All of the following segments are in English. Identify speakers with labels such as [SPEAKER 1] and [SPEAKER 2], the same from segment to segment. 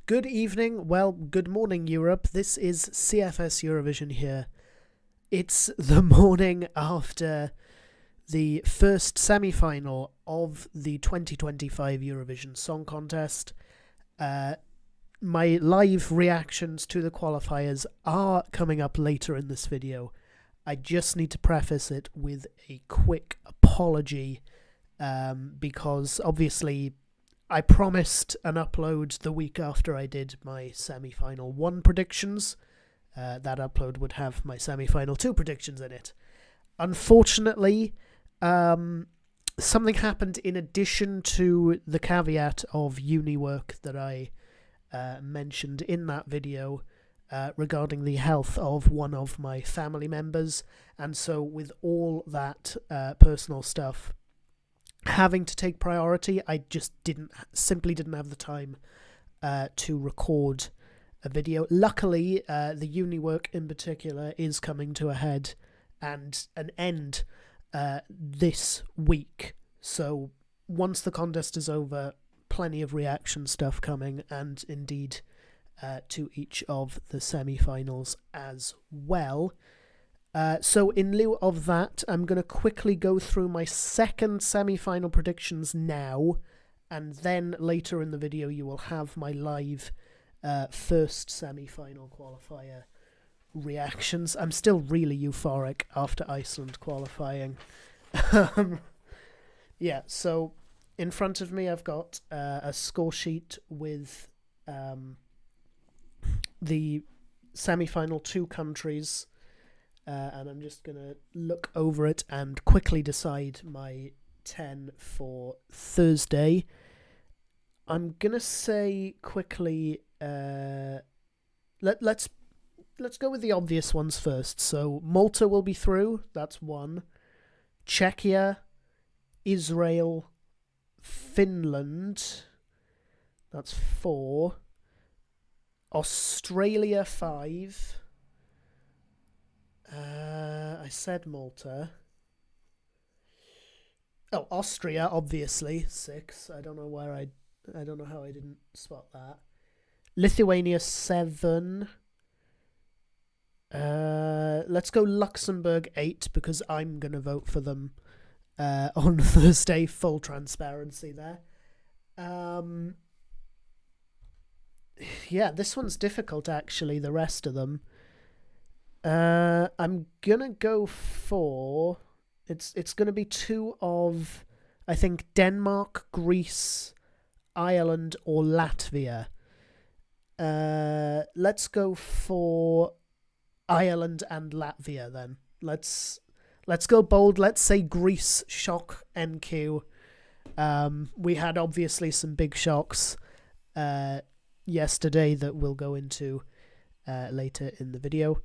[SPEAKER 1] Good evening, well, good morning, Europe. This is CFS Eurovision here. It's the morning after the first semi final of the 2025 Eurovision Song Contest. Uh, my live reactions to the qualifiers are coming up later in this video. I just need to preface it with a quick apology because obviously I promised an upload the week after I did my semi-final 1 predictions. That upload would have my semi-final 2 predictions in it. Unfortunately, something happened in addition to the caveat of uni work that I mentioned in that video regarding the health of one of my family members. And so with all that personal stuff having to take priority, I just simply didn't have the time to record a video. Luckily, the uni work in particular is coming to a head and an end this week. So once the contest is over, plenty of reaction stuff coming, and indeed to each of the semi-finals as well. So in lieu of that, I'm going to quickly go through my second semi-final predictions now, and then later in the video you will have my live first semi-final qualifier reactions. I'm still really euphoric after Iceland qualifying. Yeah, so in front of me I've got a score sheet with the semi-final 2 countries. And I'm just going to look over it and quickly decide my 10 for Thursday. I'm going to say quickly, let's go with the obvious ones first. So Malta will be through, that's 1. Czechia, Israel, Finland, that's 4. Australia, 5. I said Malta. Oh, Austria, obviously, 6. I don't know how I didn't spot that. Lithuania, 7. Let's go Luxembourg, 8, because I'm going to vote for them on Thursday. Full transparency there. Yeah, this one's difficult, actually, the rest of them. I'm gonna go for it's gonna be 2 of, I think, Denmark, Greece, Ireland, or Latvia. Let's go for Ireland and Latvia then. Let's go bold. Let's say Greece shock NQ. We had obviously some big shocks yesterday that we'll go into later in the video.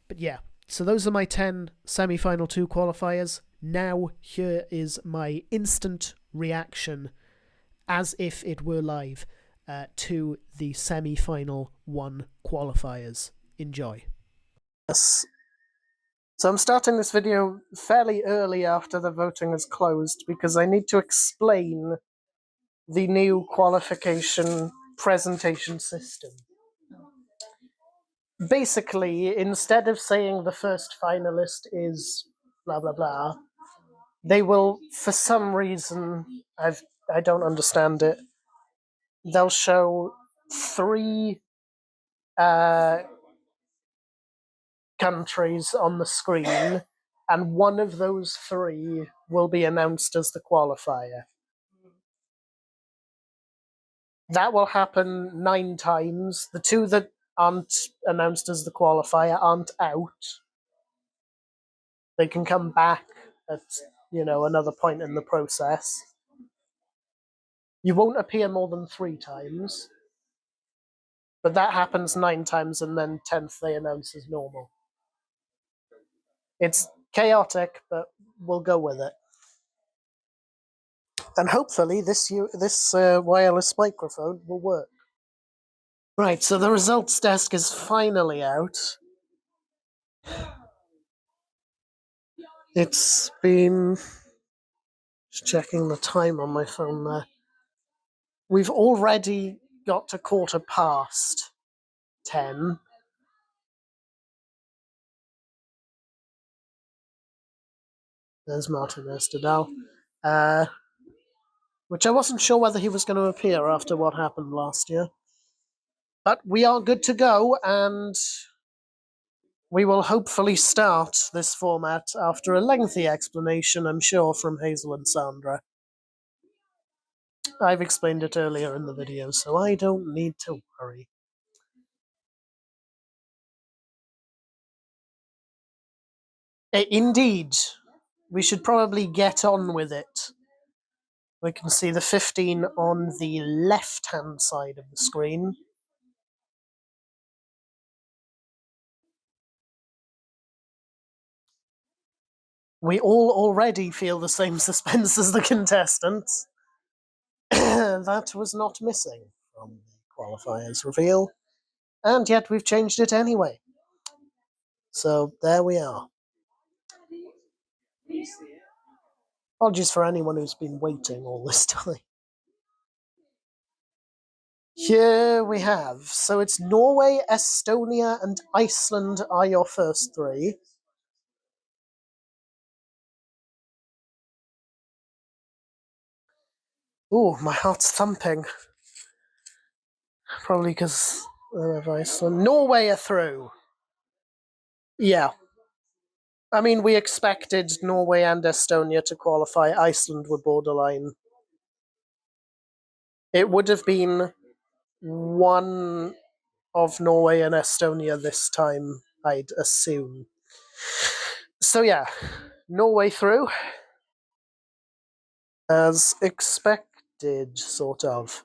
[SPEAKER 1] But yeah, so those are my 10 semi-final 2 qualifiers. Now here is my instant reaction, as if it were live, to the semi-final 1 qualifiers. Enjoy. Yes. So I'm starting this video fairly early after the voting is closed because I need to explain the new qualification presentation system. Basically, instead of saying the first finalist is blah blah blah, they will, for some reason, I don't understand it, they'll show 3 countries on the screen, and one of those 3 will be announced as the qualifier. That will happen 9 times. The 2 that aren't announced as the qualifier aren't out. They can come back at, another point in the process. You won't appear more than 3 times, but that happens 9 times, and then 10th they announce as normal. It's chaotic, but we'll go with it. And hopefully this wireless microphone will work. Right, so the results desk is finally out. It's been... just checking the time on my phone there. We've already got to 10:15. There's Martin Estadal. Which I wasn't sure whether he was going to appear after what happened last year. But we are good to go, and we will hopefully start this format after a lengthy explanation, I'm sure, from Hazel and Sandra. I've explained it earlier in the video, so I don't need to worry. Indeed, we should probably get on with it. We can see the 15 on the left-hand side of the screen. We all already feel the same suspense as the contestants. That was not missing from the qualifiers reveal, and yet we've changed it anyway. So there we are. Apologies for anyone who's been waiting all this time. Here we have. So it's Norway, Estonia, and Iceland are your first three. Ooh, my heart's thumping. Probably because of Iceland. Norway are through. Yeah. I mean, we expected Norway and Estonia to qualify. Iceland were borderline. It would have been one of Norway and Estonia this time, I'd assume. So yeah, Norway through. As expected, sort of.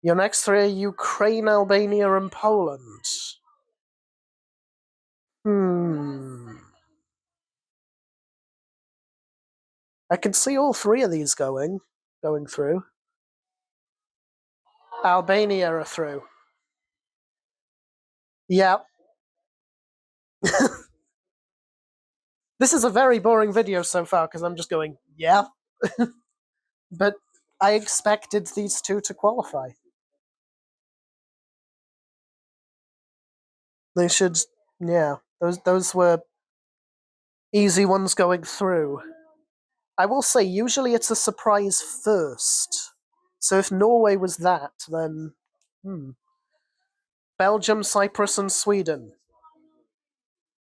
[SPEAKER 1] Your next three are Ukraine, Albania, and Poland. I can see all three of these going through. Albania are through. Yeah. This is a very boring video so far because I'm just going, yeah. But I expected these two to qualify. They should, yeah. Those were easy ones going through. I will say, usually it's a surprise first. So if Norway was that, then Belgium, Cyprus, and Sweden.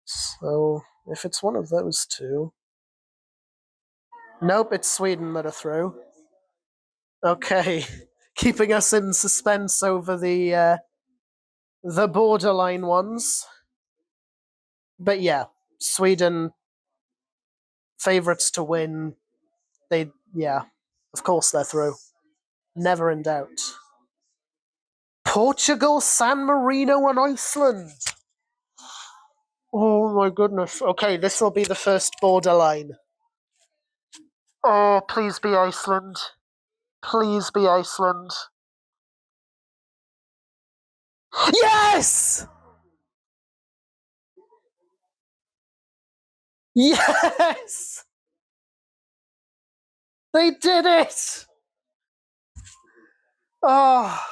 [SPEAKER 1] So if it's one of those two, nope, it's Sweden that are through. Okay, keeping us in suspense over the borderline ones. But yeah, Sweden favourites to win. Of course they're through. Never in doubt. Portugal, San Marino, and Iceland. Oh my goodness. Okay, this will be the first borderline. Oh, please be Iceland. Please be Iceland. Yes! Yes! They did it! Oh,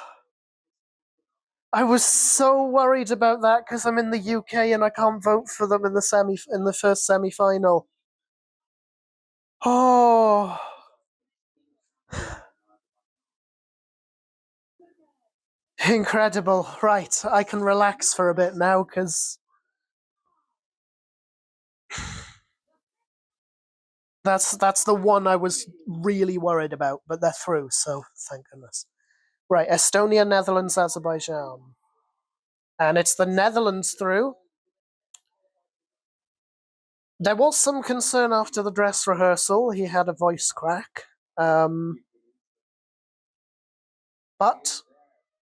[SPEAKER 1] I was so worried about that because I'm in the UK and I can't vote for them in the first semi-final. Oh, incredible! Right, I can relax for a bit now because that's the one I was really worried about. But they're through, so thank goodness. Right, Estonia, Netherlands, Azerbaijan, and it's the Netherlands through. There was some concern after the dress rehearsal. He had a voice crack. But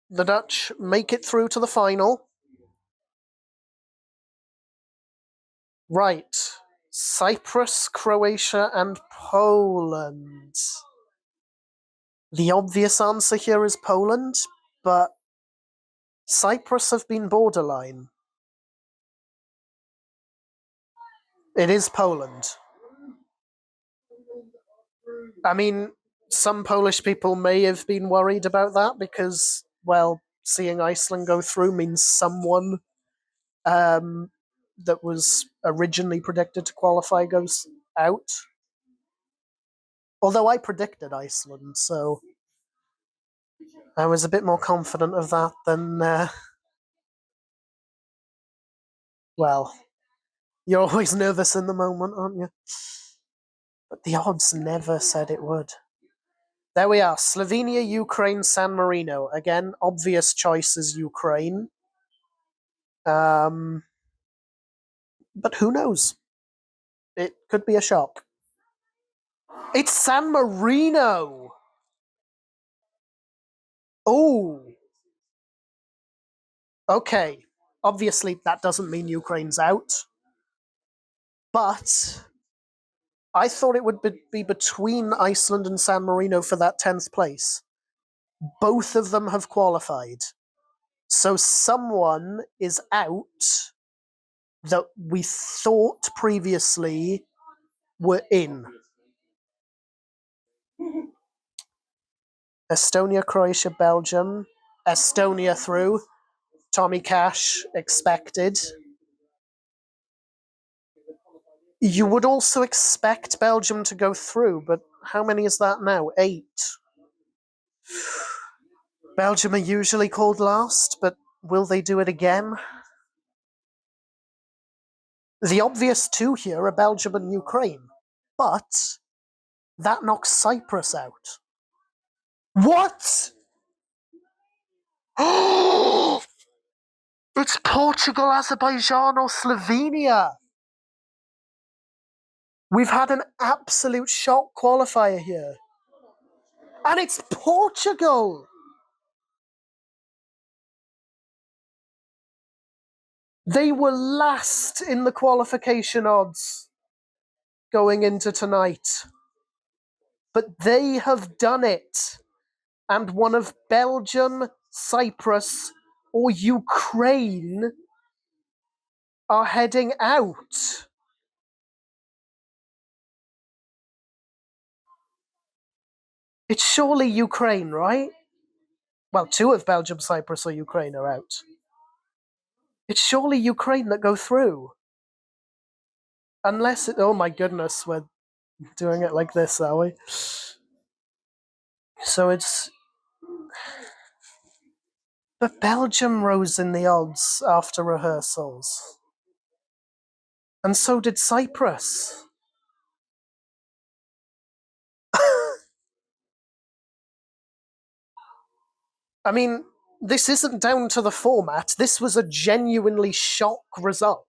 [SPEAKER 1] the Dutch make it through to the final. Right. Cyprus, Croatia, and Poland. The obvious answer here is Poland, but Cyprus have been borderline. It is Poland. I mean, some Polish people may have been worried about that because well, seeing Iceland go through means someone that was originally predicted to qualify goes out. Although I predicted Iceland, so I was a bit more confident of that than, well, you're always nervous in the moment, aren't you? But the odds never said it would. There we are. Slovenia, Ukraine, San Marino. Again, obvious choice is Ukraine. But who knows? It could be a shock. It's San Marino! Oh! Okay. Obviously, that doesn't mean Ukraine's out. But I thought it would be between Iceland and San Marino for that 10th place. Both of them have qualified. So someone is out that we thought previously were in. Estonia, Croatia, Belgium. Estonia through. Tommy Cash expected. You would also expect Belgium to go through, but how many is that now? 8. Belgium are usually called last, but will they do it again? The obvious two here are Belgium and Ukraine, but that knocks Cyprus out. What? It's Portugal, Azerbaijan, or Slovenia. We've had an absolute shock qualifier here. And it's Portugal! They were last in the qualification odds going into tonight. But they have done it. And one of Belgium, Cyprus, or Ukraine are heading out. It's surely Ukraine, right? Well, 2 of Belgium, Cyprus, or Ukraine are out. It's surely Ukraine that go through. Unless it... Oh my goodness, we're doing it like this, are we? So it's... But Belgium rose in the odds after rehearsals. And so did Cyprus. I mean, this isn't down to the format. This was a genuinely shock result.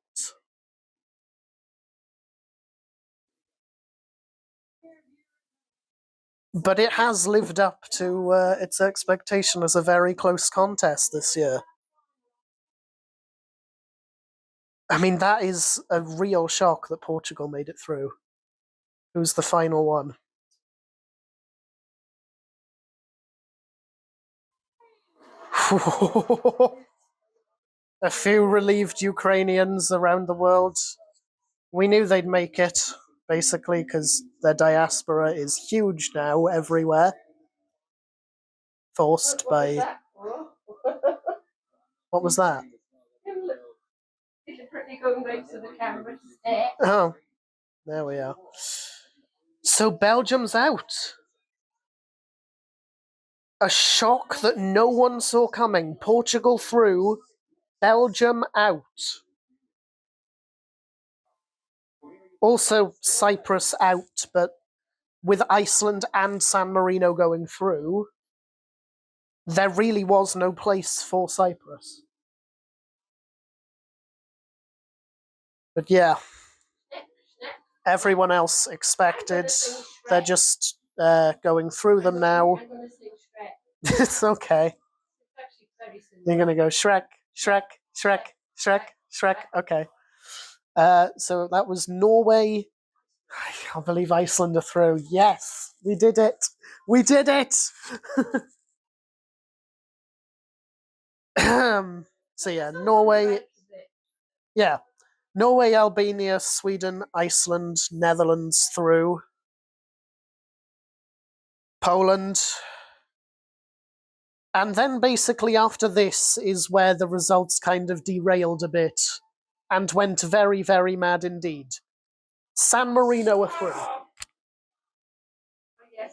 [SPEAKER 1] But it has lived up to its expectation as a very close contest this year. I mean, that is a real shock that Portugal made it through. Who's the final one? A few relieved Ukrainians around the world. We knew they'd make it, basically, because their diaspora is huge now everywhere. Forced by... What was that? Oh, there we are. So Belgium's out. A shock that no one saw coming. Portugal through, Belgium out. Also Cyprus out, but with Iceland and San Marino going through, there really was no place for Cyprus. But yeah, everyone else expected. They're just going through them now. It's okay. You're going to go Shrek, Shrek, Shrek, Shrek, Shrek. Okay. So that was Norway. I can't believe Iceland are through. Yes, we did it. We did it. So yeah, Norway. Yeah, Norway, Albania, Sweden, Iceland, Netherlands through. Poland. And then basically after this is where the results kind of derailed a bit and went very, very mad indeed. San Marino are through.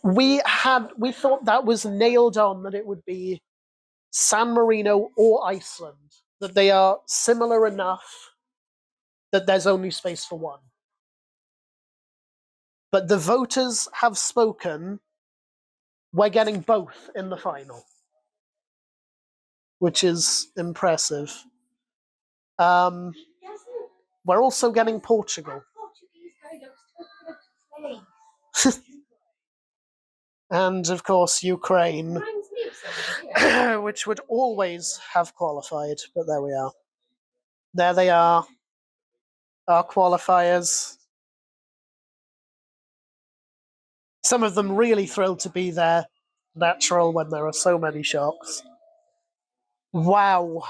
[SPEAKER 1] We thought that was nailed on, that it would be San Marino or Iceland, that they are similar enough that there's only space for one. But the voters have spoken. We're getting both in the final, which is impressive. We're also getting Portugal. And of course, Ukraine, which would always have qualified, but there we are. There they are, our qualifiers. Some of them really thrilled to be there. Natural when there are so many shocks. Wow.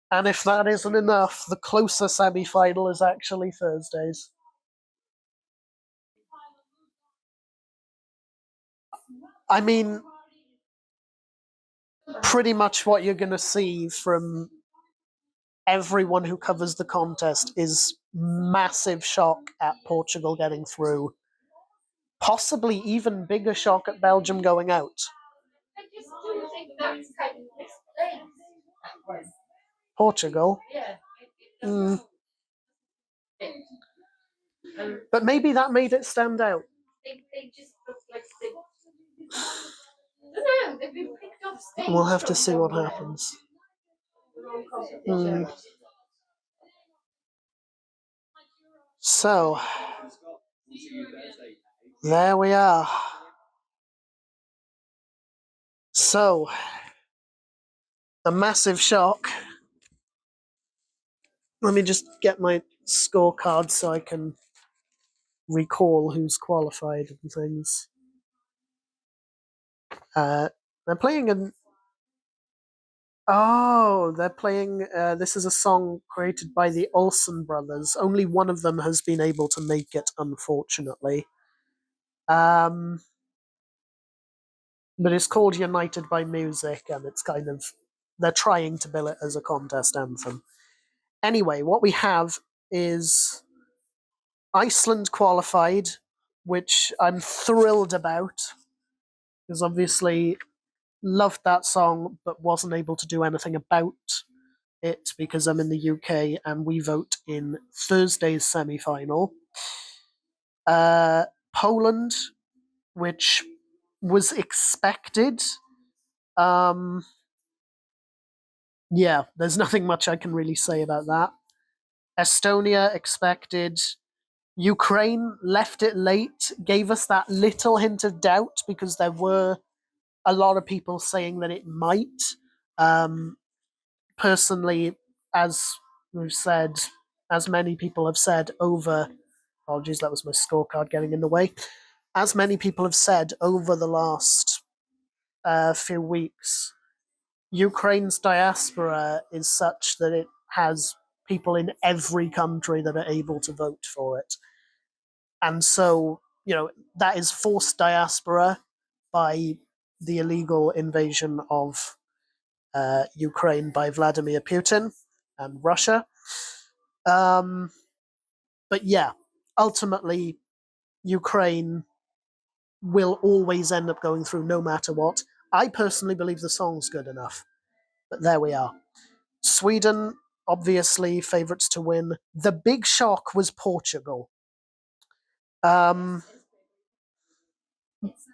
[SPEAKER 1] And if that isn't enough, the closer semi-final is actually Thursdays. I mean, pretty much what you're going to see from everyone who covers the contest is massive shock at Portugal getting through. Possibly even bigger shock at Belgium going out. Portugal? But maybe that made it stand out. We'll have to see what happens. So, there we are. So, a massive shock. Let me just get my scorecard so I can recall who's qualified and things. They're playing an. Oh, they're playing. This is a song created by the Olsen brothers. Only one of them has been able to make it, unfortunately. But it's called United by Music, and it's kind of. They're trying to bill it as a contest anthem. Anyway, what we have is Iceland qualified, which I'm thrilled about, because obviously loved that song, but wasn't able to do anything about it because I'm in the UK and we vote in Thursday's semi-final. Poland, which was expected. Yeah, there's nothing much I can really say about that. Estonia, expected. Ukraine left it late, gave us that little hint of doubt because there were a lot of people saying that it might. Personally, as we've said, as many people have said over, apologies, that was my scorecard getting in the way. As many people have said over the last few weeks, Ukraine's diaspora is such that it has people in every country that are able to vote for it. And so, that is forced diaspora by the illegal invasion of Ukraine by Vladimir Putin and Russia. But yeah, ultimately, Ukraine will always end up going through no matter what. I personally believe the song's good enough. But there we are. Sweden, obviously, favourites to win. The big shock was Portugal. Them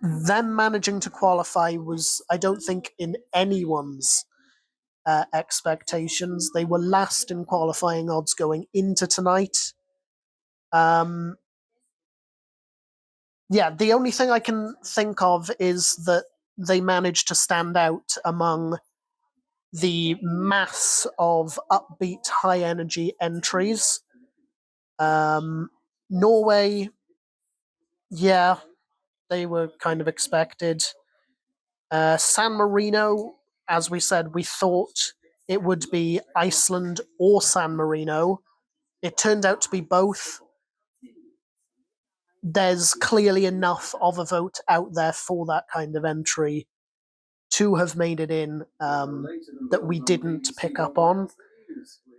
[SPEAKER 1] managing to qualify was, I don't think, in anyone's expectations. They were last in qualifying odds going into tonight. Yeah, the only thing I can think of is that they managed to stand out among the mass of upbeat, high energy entries. Norway, yeah, they were kind of expected. San Marino, as we said, we thought it would be Iceland or San Marino. It turned out to be both. There's clearly enough of a vote out there for that kind of entry two have made it in that we didn't pick up on.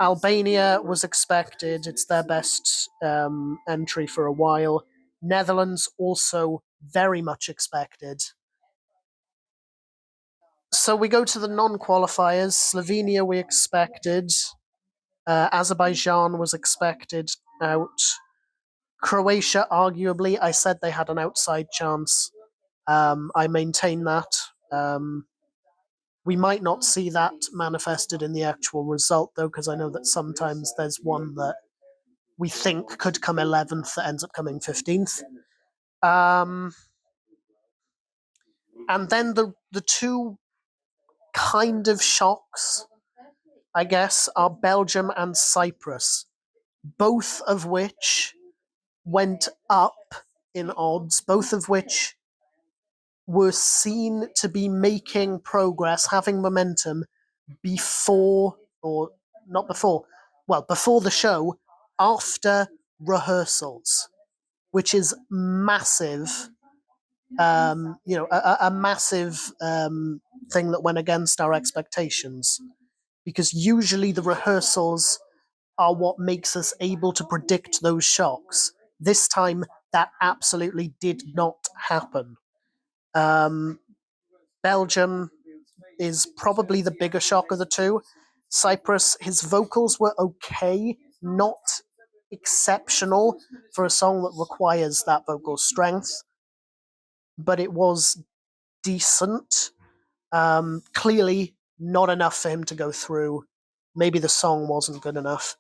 [SPEAKER 1] Albania was expected; it's their best entry for a while. Netherlands also very much expected. So we go to the non-qualifiers. Slovenia we expected. Azerbaijan was expected out. Croatia, arguably, I said they had an outside chance. I maintain that. We might not see that manifested in the actual result, though, because I know that sometimes there's one that we think could come 11th that ends up coming 15th. And then the two kind of shocks, I guess, are Belgium and Cyprus, both of which went up in odds, both of which were seen to be making progress, having momentum before, or not before, well, before the show, after rehearsals, which is massive. A massive thing that went against our expectations, because usually the rehearsals are what makes us able to predict those shocks. This time, that absolutely did not happen. Belgium is probably the bigger shock of the two. Cyprus, his vocals were okay, not exceptional for a song that requires that vocal strength, but it was decent. Clearly, not enough for him to go through. Maybe the song wasn't good enough.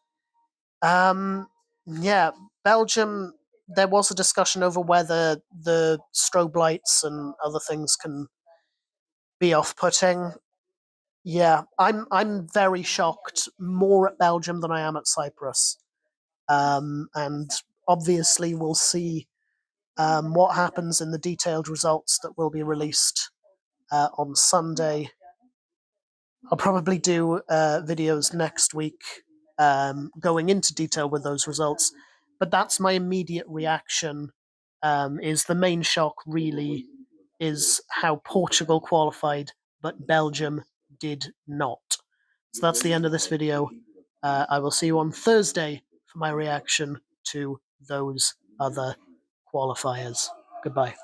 [SPEAKER 1] Yeah, Belgium. There was a discussion over whether the strobe lights and other things can be off-putting. Yeah, I'm very shocked more at Belgium than I am at Cyprus. And obviously we'll see what happens in the detailed results that will be released on Sunday. I'll probably do videos next week going into detail with those results, but that's my immediate reaction. Is the main shock really is how Portugal qualified, but Belgium did not. So that's the end of this video. I will see you on Thursday for my reaction to those other qualifiers. Goodbye.